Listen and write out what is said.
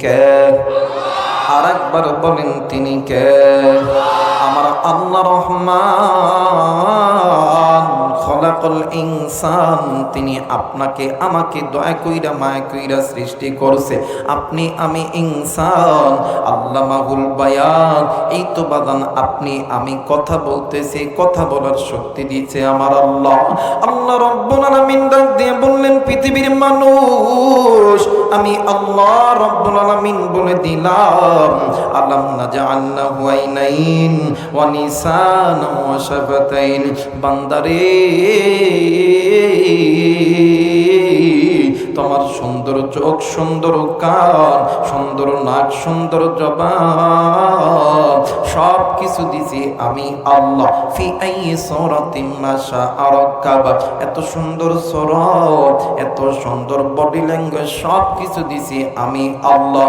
কে? আরেকবার বলেন তিনি কে? আমার আল্লাহ রহমান খলাকুল ইনসান, তিনি আপনাকে আমাকে দয়া কইরা মায়া কইরা সৃষ্টি করছে। আপনি আমি ইনসান, আল্লামাহুল বায়ান। এই তো বাগান আপনি আমি কথা বলতেছি, কথা বলার শক্তি দিয়েছে আমার আল্লাহ। আল্লাহ রাব্বুল আলামিন ডাক দিয়ে বললেন, পৃথিবীর মানুষ আমি আল্লাহ রাব্বুল আলামিন বলে দিলাম, আলাম নাজআল লাহু আইনাইন ওয়া লিসানান ওয়া শাফাতাইন। বান্দারে, তোমার সুন্দর চোখ, সুন্দর কান, সুন্দর নাক, সুন্দর জবান, সব কিছু দিছি আমি আল্লাহ। ফি আইয়ি সূরাতিন মা শাআ রাক্কাবা, এত সুন্দর সুরত, এত সুন্দর বডি ল্যাঙ্গুয়েজ, সব কিছু দিছি আমি আল্লাহ।